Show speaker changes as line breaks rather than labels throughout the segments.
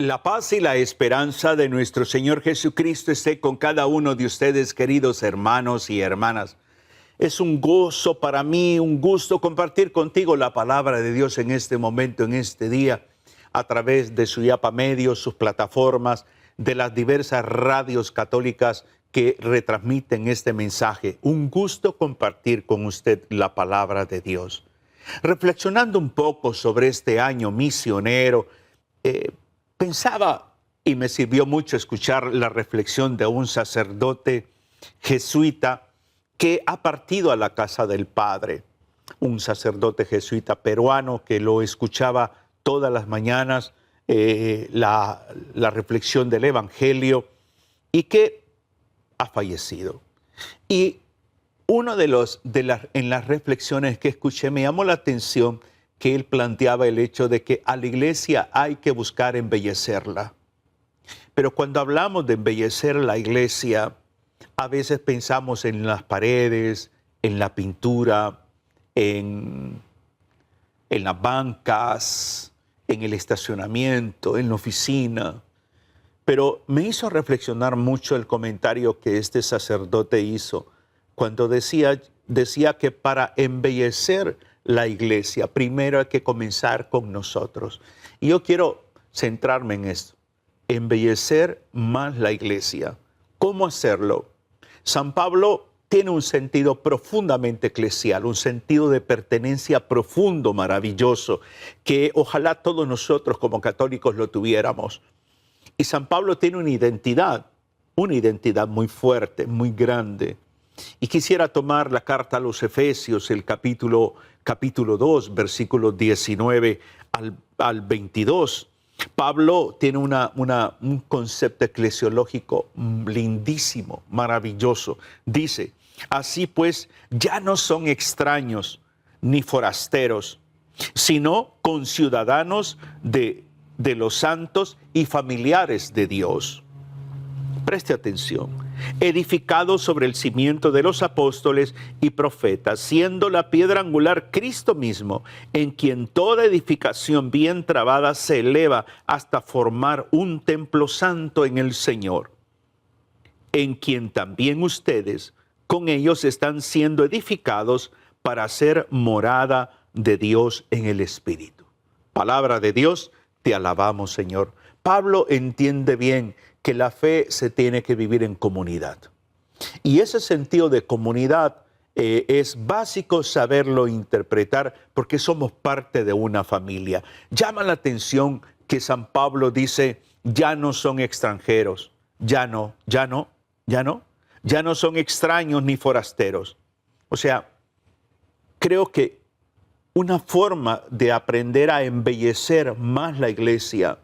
La paz y la esperanza de nuestro Señor Jesucristo esté con cada uno de ustedes, queridos hermanos y hermanas. Es un gozo para mí, un gusto compartir contigo la palabra de Dios en este momento, en este día, a través de su Yapa Medios, sus plataformas, de las diversas radios católicas que retransmiten este mensaje. Un gusto compartir con usted la palabra de Dios. Reflexionando un poco sobre este año misionero, pensaba, y me sirvió mucho escuchar la reflexión de un sacerdote jesuita que ha partido a la casa del Padre, un sacerdote jesuita peruano que lo escuchaba todas las mañanas, la reflexión del Evangelio, y que ha fallecido. Y uno en las reflexiones que escuché me llamó la atención que él planteaba el hecho de que a la iglesia hay que buscar embellecerla. Pero cuando hablamos de embellecer la iglesia, a veces pensamos en las paredes, en la pintura, en las bancas, en el estacionamiento, en la oficina. Pero me hizo reflexionar mucho el comentario que este sacerdote hizo cuando decía que para embellecer la iglesia, primero hay que comenzar con nosotros. Y yo quiero centrarme en esto, embellecer más la iglesia. ¿Cómo hacerlo? San Pablo tiene un sentido profundamente eclesial, un sentido de pertenencia profundo, maravilloso, que ojalá todos nosotros como católicos lo tuviéramos. Y San Pablo tiene una identidad muy fuerte, muy grande. Y quisiera tomar la carta a los Efesios, el capítulo 2, versículos 19 al 22. Pablo tiene un concepto eclesiológico lindísimo, maravilloso. Dice, así pues, ya no son extraños ni forasteros, sino conciudadanos de los santos y familiares de Dios. Preste atención. Edificados sobre el cimiento de los apóstoles y profetas, siendo la piedra angular Cristo mismo, en quien toda edificación bien trabada se eleva hasta formar un templo santo en el Señor, en quien también ustedes con ellos están siendo edificados para ser morada de Dios en el Espíritu. Palabra de Dios, te alabamos, Señor. Pablo entiende bien que la fe se tiene que vivir en comunidad. Y ese sentido de comunidad es básico saberlo interpretar porque somos parte de una familia. Llama la atención que San Pablo dice, ya no son extranjeros, ya no son extraños ni forasteros. O sea, creo que una forma de aprender a embellecer más la iglesia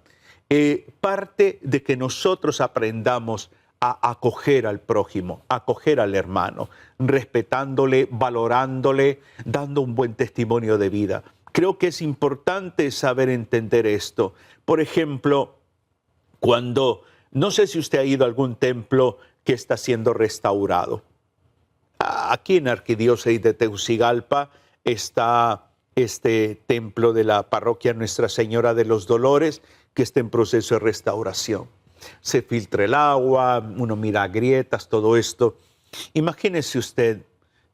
parte de que nosotros aprendamos a acoger al prójimo, a acoger al hermano, respetándole, valorándole, dando un buen testimonio de vida. Creo que es importante saber entender esto. Por ejemplo, no sé si usted ha ido a algún templo que está siendo restaurado. Aquí en la Arquidiócesis de Tegucigalpa está este templo de la parroquia Nuestra Señora de los Dolores, que está en proceso de restauración. Se filtra el agua, uno mira grietas, todo esto. Imagínese usted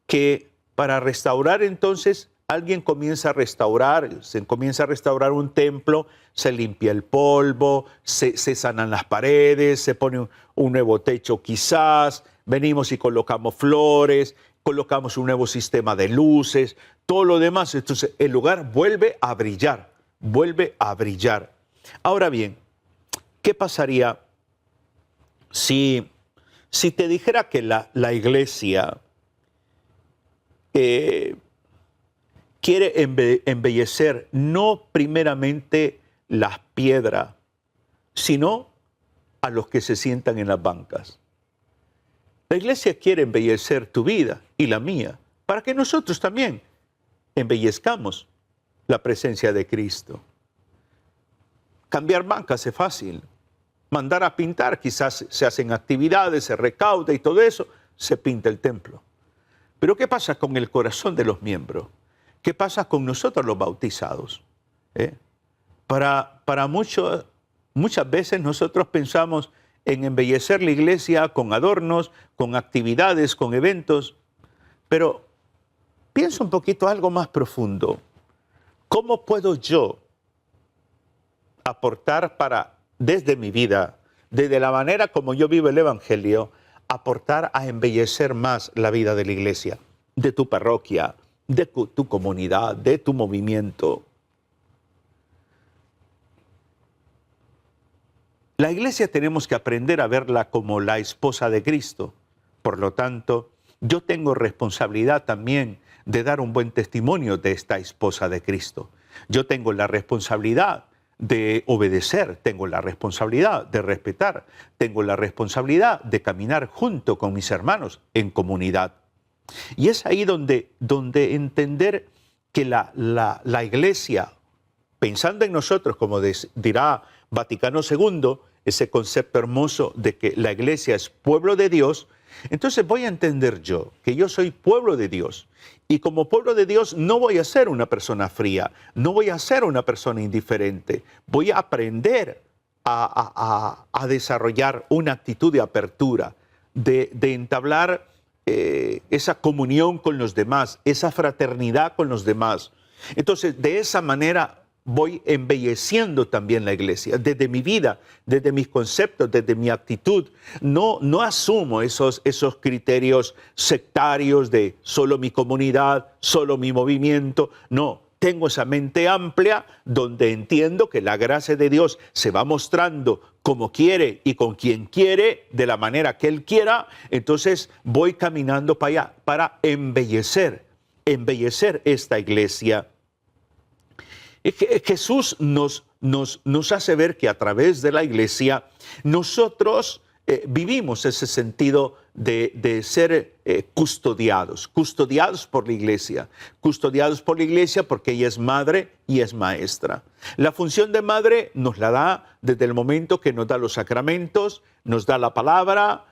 que para restaurar entonces, alguien comienza a restaurar, se comienza a restaurar un templo, se limpia el polvo, se sanan las paredes, se pone un nuevo techo quizás, venimos y colocamos flores, colocamos un nuevo sistema de luces, todo lo demás. Entonces el lugar vuelve a brillar, vuelve a brillar. Ahora bien, ¿qué pasaría si te dijera que la iglesia quiere embellecer no primeramente las piedras, sino a los que se sientan en las bancas? La iglesia quiere embellecer tu vida y la mía, para que nosotros también embellezcamos la presencia de Cristo. Cambiar bancas es fácil. Mandar a pintar, quizás se hacen actividades, se recauda y todo eso, se pinta el templo. Pero ¿qué pasa con el corazón de los miembros? ¿Qué pasa con nosotros los bautizados? Para muchos Muchas veces nosotros pensamos en embellecer la iglesia con adornos, con actividades, con eventos, pero piensa un poquito algo más profundo. ¿Cómo puedo yo aportar desde mi vida, desde la manera como yo vivo el Evangelio, aportar a embellecer más la vida de la iglesia, de tu parroquia, de tu comunidad, de tu movimiento? La iglesia tenemos que aprender a verla como la esposa de Cristo. Por lo tanto, yo tengo responsabilidad también de dar un buen testimonio de esta esposa de Cristo. Yo tengo la responsabilidad de obedecer, tengo la responsabilidad de respetar, tengo la responsabilidad de caminar junto con mis hermanos en comunidad. Y es ahí donde entender que la iglesia, pensando en nosotros, como dirá Vaticano II, ese concepto hermoso de que la iglesia es pueblo de Dios, entonces voy a entender yo que yo soy pueblo de Dios. Y como pueblo de Dios no voy a ser una persona fría, no voy a ser una persona indiferente. Voy a aprender a desarrollar una actitud de apertura, de entablar esa comunión con los demás, esa fraternidad con los demás. Entonces, de esa manera voy embelleciendo también la iglesia, desde mi vida, desde mis conceptos, desde mi actitud. No asumo esos criterios sectarios de solo mi comunidad, solo mi movimiento. No, tengo esa mente amplia donde entiendo que la gracia de Dios se va mostrando como quiere y con quien quiere, de la manera que Él quiera. Entonces voy caminando para allá, para embellecer esta iglesia. Jesús nos hace ver que a través de la iglesia nosotros vivimos ese sentido de ser custodiados por la iglesia porque ella es madre y es maestra. La función de madre nos la da desde el momento que nos da los sacramentos, nos da la palabra,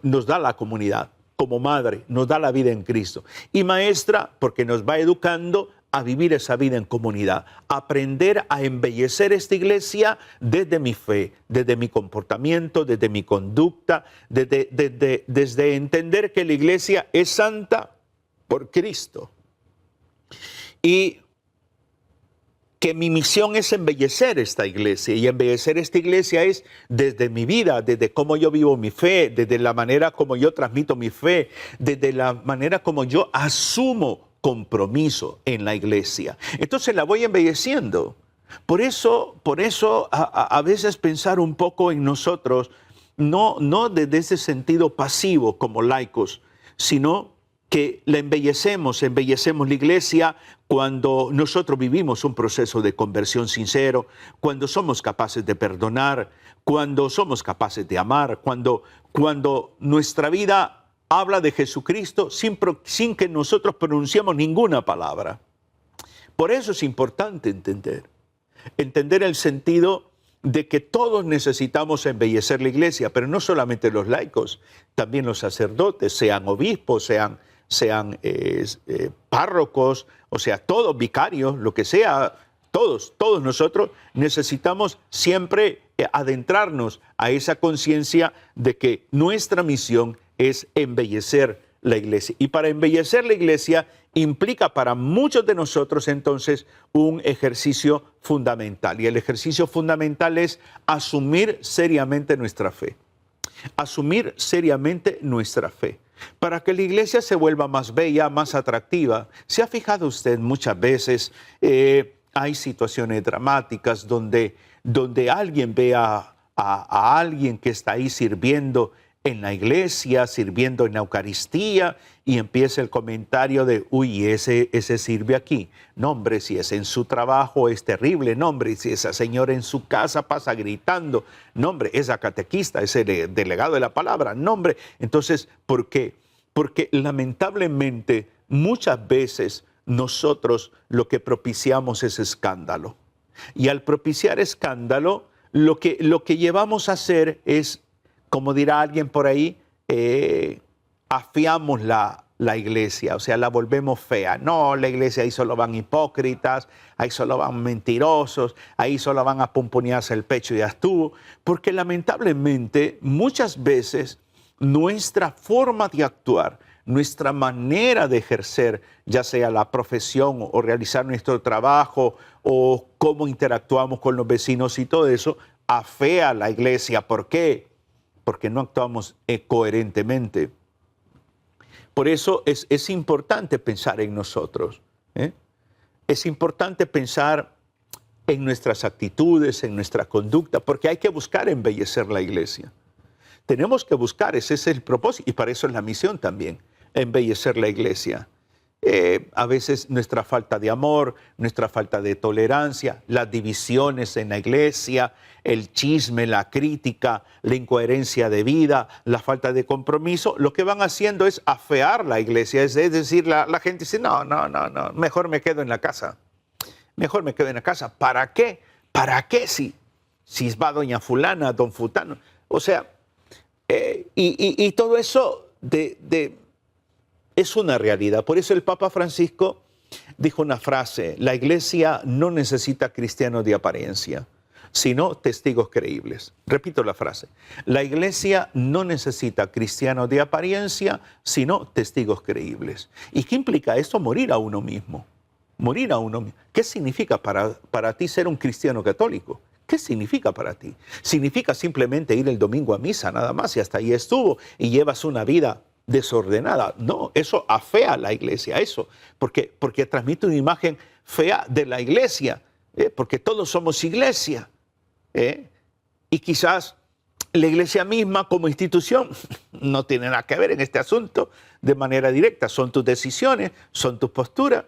nos da la comunidad. Como madre nos da la vida en Cristo. Y maestra porque nos va educando a vivir esa vida en comunidad, aprender a embellecer esta iglesia desde mi fe, desde mi comportamiento, desde mi conducta, desde entender que la iglesia es santa por Cristo. Y que mi misión es embellecer esta iglesia, y embellecer esta iglesia es desde mi vida, desde cómo yo vivo mi fe, desde la manera como yo transmito mi fe, desde la manera como yo asumo compromiso en la iglesia. Entonces la voy embelleciendo. Por eso a veces pensar un poco en nosotros, no desde ese sentido pasivo como laicos, sino que la embellecemos la iglesia cuando nosotros vivimos un proceso de conversión sincero, cuando somos capaces de perdonar, cuando somos capaces de amar, cuando nuestra vida habla de Jesucristo sin que nosotros pronunciemos ninguna palabra. Por eso es importante entender el sentido de que todos necesitamos embellecer la iglesia, pero no solamente los laicos, también los sacerdotes, sean obispos, sean párrocos, o sea, todos vicarios, lo que sea, todos nosotros necesitamos siempre adentrarnos a esa conciencia de que nuestra misión es embellecer la iglesia. Y para embellecer la iglesia implica para muchos de nosotros entonces un ejercicio fundamental. Y el ejercicio fundamental es asumir seriamente nuestra fe. Asumir seriamente nuestra fe. Para que la iglesia se vuelva más bella, más atractiva. ¿Se ha fijado usted muchas veces? Hay situaciones dramáticas donde alguien ve a alguien que está ahí sirviendo en la iglesia, sirviendo en la Eucaristía, y empieza el comentario de, uy, ese sirve aquí. No, hombre, si es en su trabajo es terrible. No, hombre, si esa señora en su casa pasa gritando. No, hombre, esa catequista, ese delegado de la palabra. No, hombre. Entonces, ¿por qué? Porque lamentablemente muchas veces nosotros lo que propiciamos es escándalo. Y al propiciar escándalo, lo que llevamos a hacer es, como dirá alguien por ahí, afiamos la la iglesia, o sea, la volvemos fea. No, la iglesia ahí solo van hipócritas, ahí solo van mentirosos, ahí solo van a pomponearse el pecho y ya estuvo, porque lamentablemente muchas veces nuestra forma de actuar, nuestra manera de ejercer, ya sea la profesión o realizar nuestro trabajo o cómo interactuamos con los vecinos y todo eso, afea a la iglesia. ¿Por qué? Porque no actuamos coherentemente. Por eso es importante pensar en nosotros, ¿eh? Es importante pensar en nuestras actitudes, en nuestra conducta, porque hay que buscar embellecer la iglesia. Tenemos que buscar, ese es el propósito, y para eso es la misión también, embellecer la iglesia. A veces nuestra falta de amor, nuestra falta de tolerancia, las divisiones en la iglesia, el chisme, la crítica, la incoherencia de vida, la falta de compromiso, lo que van haciendo es afear la iglesia. Es decir, la gente dice, no, mejor me quedo en la casa. Mejor me quedo en la casa. ¿Para qué? ¿Para qué si va doña fulana, don fulano? O sea, y todo eso es una realidad. Por eso el Papa Francisco dijo una frase: la iglesia no necesita cristianos de apariencia, sino testigos creíbles. Repito la frase: la iglesia no necesita cristianos de apariencia, sino testigos creíbles. ¿Y qué implica esto? Morir a uno mismo. Morir a uno mismo. ¿Qué significa para ti ser un cristiano católico? ¿Qué significa para ti? ¿Significa simplemente ir el domingo a misa nada más y hasta ahí estuvo y llevas una vida desordenada? No, eso afea a la iglesia, eso, porque transmite una imagen fea de la iglesia, porque todos somos iglesia, y quizás la iglesia misma como institución no tiene nada que ver en este asunto de manera directa, son tus decisiones, son tus posturas,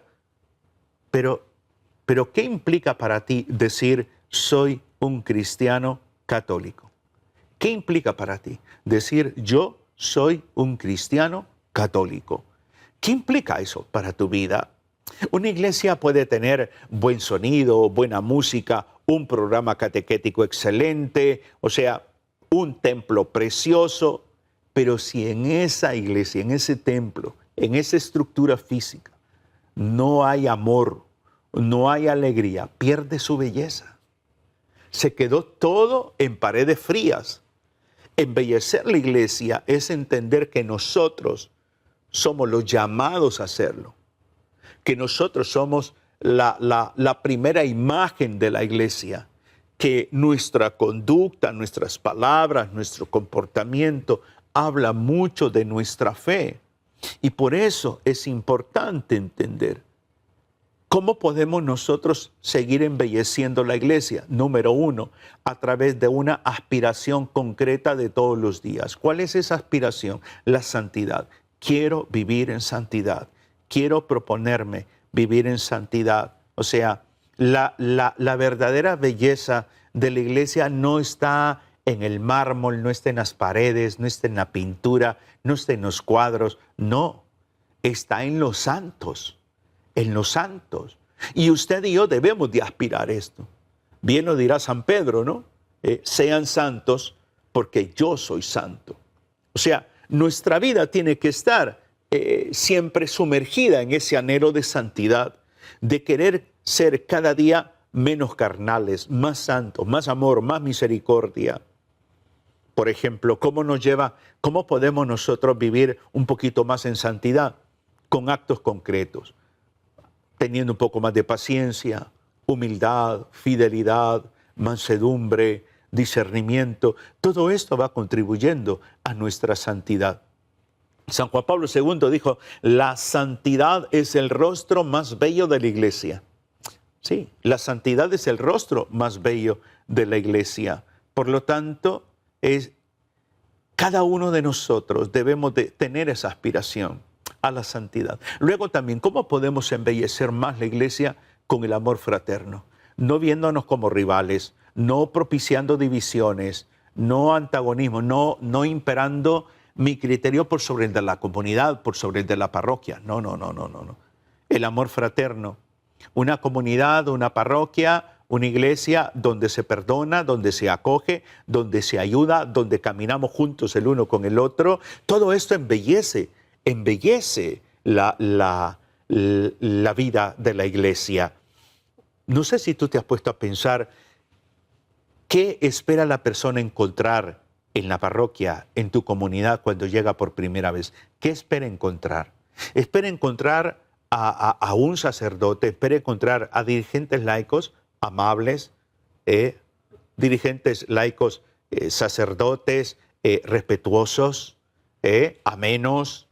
pero ¿qué implica para ti decir soy un cristiano católico? ¿Qué implica para ti decir yo soy un cristiano católico? ¿Qué implica eso para tu vida? Una iglesia puede tener buen sonido, buena música, un programa catequético excelente, o sea, un templo precioso, pero si en esa iglesia, en ese templo, en esa estructura física, no hay amor, no hay alegría, pierde su belleza. Se quedó todo en paredes frías. Embellecer la iglesia es entender que nosotros somos los llamados a hacerlo, que nosotros somos la primera imagen de la iglesia, que nuestra conducta, nuestras palabras, nuestro comportamiento habla mucho de nuestra fe. Y por eso es importante entender cómo podemos nosotros seguir embelleciendo la iglesia. Número uno, a través de una aspiración concreta de todos los días. ¿Cuál es esa aspiración? La santidad. Quiero vivir en santidad. Quiero proponerme vivir en santidad. O sea, la verdadera belleza de la iglesia no está en el mármol, no está en las paredes, no está en la pintura, no está en los cuadros. No, está en los santos. En los santos. Y usted y yo debemos de aspirar esto. Bien lo dirá San Pedro, ¿no? Sean santos porque yo soy santo. O sea, nuestra vida tiene que estar siempre sumergida en ese anhelo de santidad, de querer ser cada día menos carnales, más santos, más amor, más misericordia. Por ejemplo, ¿cómo podemos nosotros vivir un poquito más en santidad? Con actos concretos. Teniendo un poco más de paciencia, humildad, fidelidad, mansedumbre, discernimiento. Todo esto va contribuyendo a nuestra santidad. San Juan Pablo II dijo, la santidad es el rostro más bello de la iglesia. Sí, la santidad es el rostro más bello de la iglesia. Por lo tanto, cada uno de nosotros debemos de tener esa aspiración a la santidad. Luego también, ¿cómo podemos embellecer más la iglesia? Con el amor fraterno, no viéndonos como rivales, no propiciando divisiones, no antagonismo, no imperando mi criterio por sobre el de la comunidad, por sobre el de la parroquia. No. El amor fraterno, una comunidad, una parroquia, una iglesia donde se perdona, donde se acoge, donde se ayuda, donde caminamos juntos el uno con el otro. Todo esto embellece embellece la vida de la iglesia. No sé si tú te has puesto a pensar qué espera la persona encontrar en la parroquia, en tu comunidad, cuando llega por primera vez. ¿Qué espera encontrar? Espera encontrar a un sacerdote, espera encontrar a dirigentes laicos amables, dirigentes laicos sacerdotes respetuosos, amenos,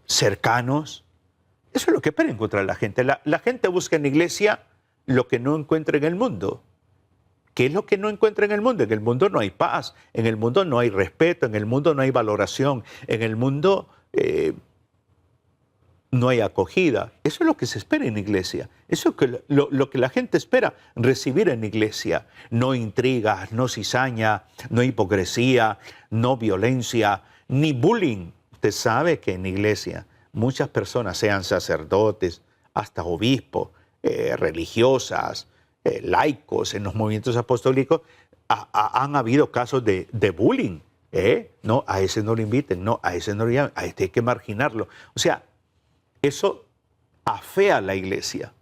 cercanos. Eso es lo que espera encontrar la gente. La gente busca en la iglesia lo que no encuentra en el mundo. ¿Qué es lo que no encuentra en el mundo? En el mundo no hay paz, en el mundo no hay respeto, en el mundo no hay valoración, en el mundo no hay acogida. Eso es lo que se espera en la iglesia. Eso es lo que la gente espera recibir en la iglesia. No intrigas, no cizaña, no hipocresía, no violencia, ni bullying. Usted sabe que en la iglesia muchas personas, sean sacerdotes, hasta obispos, religiosas, laicos en los movimientos apostólicos, han habido casos de bullying. No, a ese no lo inviten, no, a ese no lo llamen, a este hay que marginarlo. O sea, eso afea a la iglesia.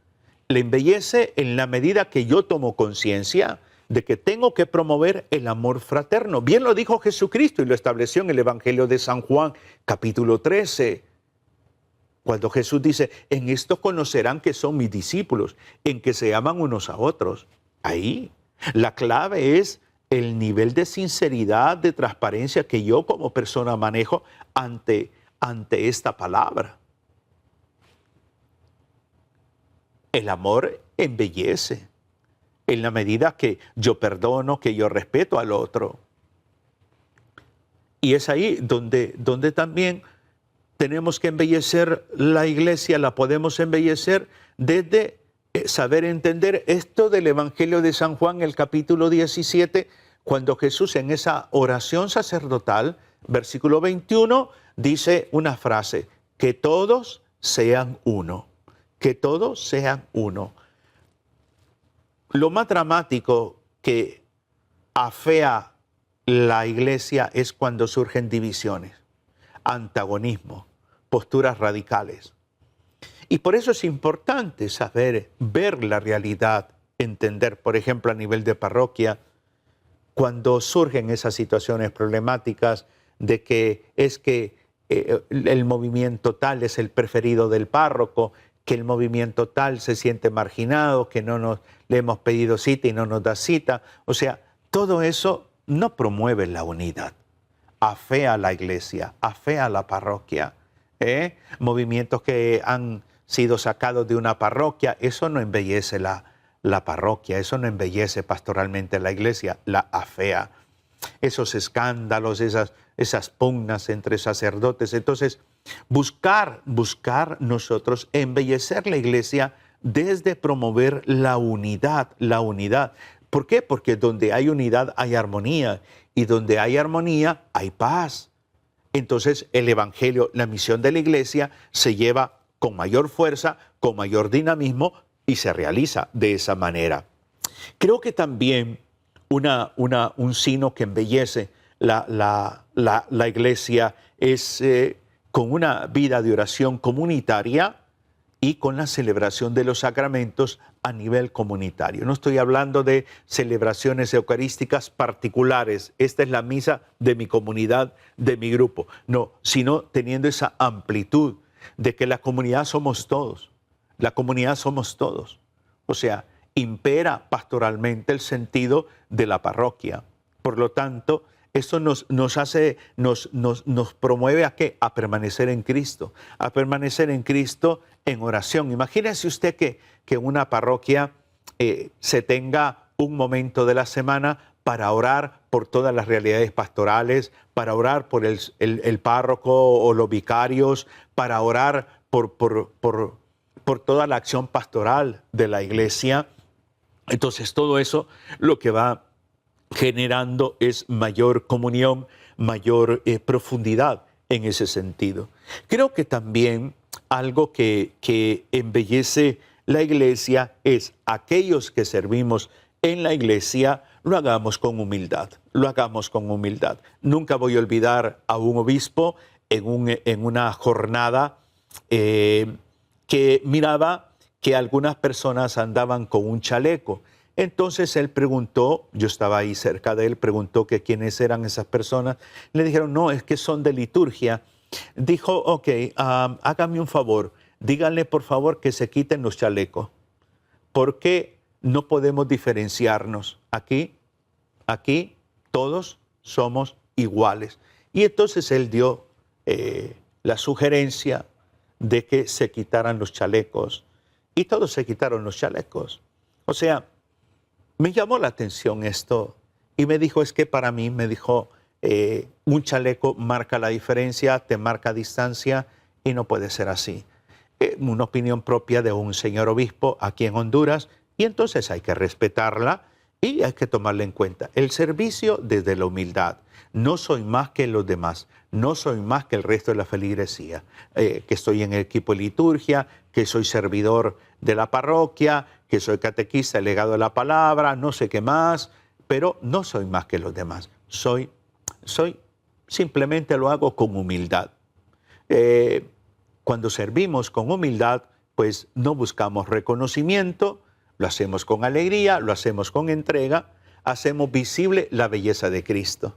Le embellece en la medida que yo tomo conciencia de que tengo que promover el amor fraterno. Bien lo dijo Jesucristo y lo estableció en el Evangelio de San Juan, capítulo 13. Cuando Jesús dice, en esto conocerán que son mis discípulos, en que se aman unos a otros. Ahí, la clave es el nivel de sinceridad, de transparencia que yo como persona manejo ante esta palabra. El amor embellece en la medida que yo perdono, que yo respeto al otro. Y es ahí donde también tenemos que embellecer la iglesia, la podemos embellecer desde saber entender esto del Evangelio de San Juan, el capítulo 17, cuando Jesús en esa oración sacerdotal, versículo 21, dice una frase, que todos sean uno, que todos sean uno. Lo más dramático que afea la iglesia es cuando surgen divisiones, antagonismo, posturas radicales. Y por eso es importante saber, ver la realidad, entender, por ejemplo, a nivel de parroquia, cuando surgen esas situaciones problemáticas de que el movimiento tal es el preferido del párroco, que el movimiento tal se siente marginado, que le hemos pedido cita y no nos da cita. O sea, todo eso no promueve la unidad, afea a la iglesia, afea a la parroquia. Movimientos que han sido sacados de una parroquia, eso no embellece la parroquia, eso no embellece pastoralmente la iglesia, la afea. Esos escándalos, esas pugnas entre sacerdotes. Entonces, buscar nosotros embellecer la iglesia desde promover la unidad, la unidad. ¿Por qué? Porque donde hay unidad hay armonía, y donde hay armonía hay paz. Entonces el evangelio, la misión de la iglesia se lleva con mayor fuerza, con mayor dinamismo y se realiza de esa manera. Creo que también un signo que embellece la iglesia es con una vida de oración comunitaria y con la celebración de los sacramentos a nivel comunitario. No estoy hablando de celebraciones eucarísticas particulares. Esta es la misa de mi comunidad, de mi grupo. No, sino teniendo esa amplitud de que la comunidad somos todos. La comunidad somos todos. O sea, impera pastoralmente el sentido de la parroquia. Por lo tanto, eso nos promueve ¿a qué? A permanecer en Cristo, a permanecer en Cristo en oración. Imagínese usted que en una parroquia se tenga un momento de la semana para orar por todas las realidades pastorales, para orar por el párroco o los vicarios, para orar por toda la acción pastoral de la iglesia. Entonces todo eso lo que va generando es mayor comunión, mayor profundidad en ese sentido. Creo que también algo que embellece la iglesia es aquellos que servimos en la iglesia, lo hagamos con humildad, lo hagamos con humildad. Nunca voy a olvidar a un obispo en una jornada que miraba que algunas personas andaban con un chaleco. Entonces él preguntó, yo estaba ahí cerca de él, preguntó que quiénes eran esas personas. Le dijeron, no, es que son de liturgia. Dijo, ok, hágame un favor, díganle por favor que se quiten los chalecos. ¿Por qué no podemos diferenciarnos? Aquí todos somos iguales. Y entonces él dio la sugerencia de que se quitaran los chalecos. Y todos se quitaron los chalecos. O sea, me llamó la atención esto. Y me dijo, es que para mí, me dijo, un chaleco marca la diferencia, te marca distancia y no puede ser así. Una opinión propia de un señor obispo aquí en Honduras y entonces hay que respetarla y hay que tomarla en cuenta. El servicio desde la humildad. No soy más que los demás, no soy más que el resto de la feligresía, que estoy en el equipo de liturgia, que soy servidor de la parroquia, que soy catequista, legado de la palabra, no sé qué más, pero no soy más que los demás. Simplemente lo hago con humildad. Cuando servimos con humildad, pues no buscamos reconocimiento, lo hacemos con alegría, lo hacemos con entrega, hacemos visible la belleza de Cristo.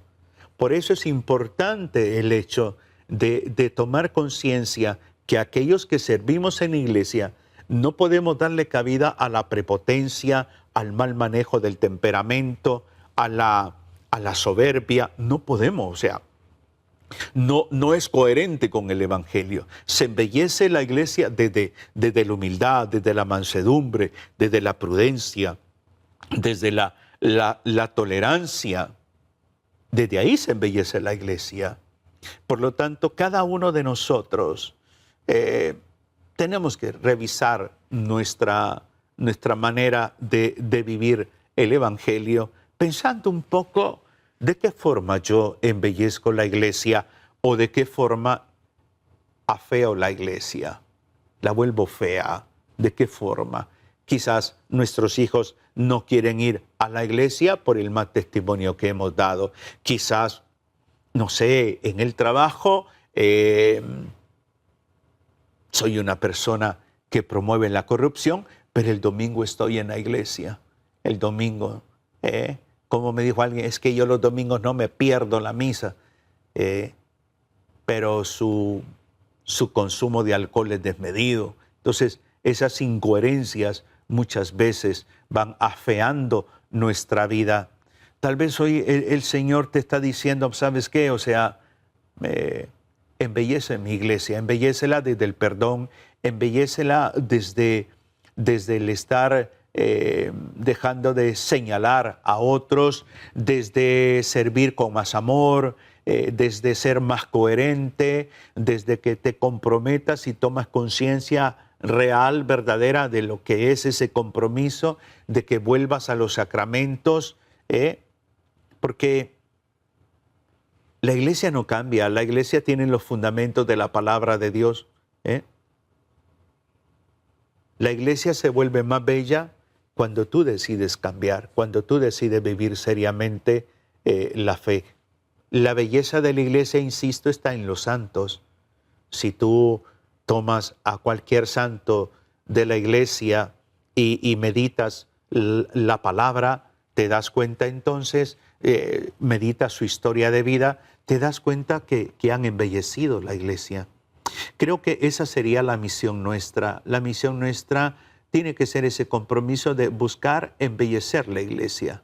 Por eso es importante el hecho de tomar conciencia que aquellos que servimos en la iglesia no podemos darle cabida a la prepotencia, al mal manejo del temperamento, a la soberbia. No podemos, o sea, no es coherente con el Evangelio. Se embellece la iglesia desde la humildad, desde la mansedumbre, desde la prudencia, desde la tolerancia. Desde ahí se embellece la iglesia. Por lo tanto, cada uno de nosotros tenemos que revisar nuestra manera de vivir el Evangelio, pensando un poco de qué forma yo embellezco la iglesia o de qué forma afeo la iglesia, la vuelvo fea, de qué forma. Quizás nuestros hijos no quieren ir a la iglesia por el mal testimonio que hemos dado. Quizás, no sé, en el trabajo soy una persona que promueve la corrupción, pero el domingo estoy en la iglesia. El domingo, como me dijo alguien, es que yo los domingos no me pierdo la misa, pero su consumo de alcohol es desmedido. Entonces, esas incoherencias muchas veces van afeando nuestra vida. Tal vez hoy el Señor te está diciendo, ¿sabes qué? O sea, embellece mi iglesia, embellécela desde el perdón, embellécela desde el estar dejando de señalar a otros, desde servir con más amor, desde ser más coherente, desde que te comprometas y tomas conciencia real, verdadera de lo que es ese compromiso, de que vuelvas a los sacramentos, porque la iglesia no cambia, la iglesia tiene los fundamentos de la palabra de Dios. La iglesia se vuelve más bella cuando tú decides cambiar, cuando tú decides vivir seriamente la fe. La belleza de la iglesia, insisto, está en los santos. Si tú tomas a cualquier santo de la iglesia y meditas la palabra, te das cuenta entonces, meditas su historia de vida, te das cuenta que han embellecido la iglesia. Creo que esa sería la misión nuestra. La misión nuestra tiene que ser ese compromiso de buscar embellecer la iglesia,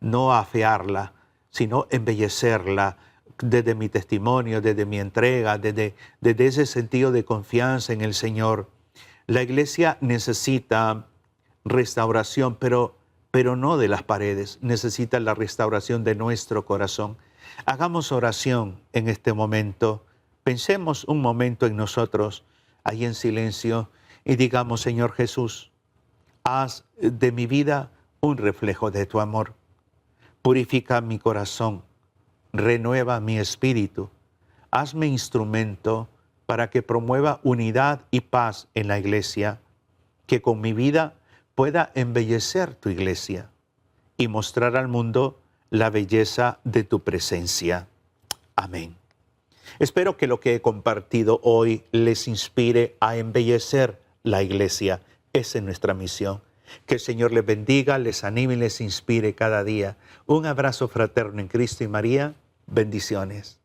no afearla, sino embellecerla desde mi testimonio, desde mi entrega, desde ese sentido de confianza en el Señor. La iglesia necesita restauración, pero no de las paredes, necesita la restauración de nuestro corazón. Hagamos oración en este momento. Pensemos un momento en nosotros, ahí en silencio, y digamos, Señor Jesús, haz de mi vida un reflejo de tu amor. Purifica mi corazón, renueva mi espíritu. Hazme instrumento para que promueva unidad y paz en la iglesia, que con mi vida pueda embellecer tu iglesia y mostrar al mundo la belleza de tu presencia. Amén. Espero que lo que he compartido hoy les inspire a embellecer la iglesia. Esa es nuestra misión. Que el Señor les bendiga, les anime y les inspire cada día. Un abrazo fraterno en Cristo y María. Bendiciones.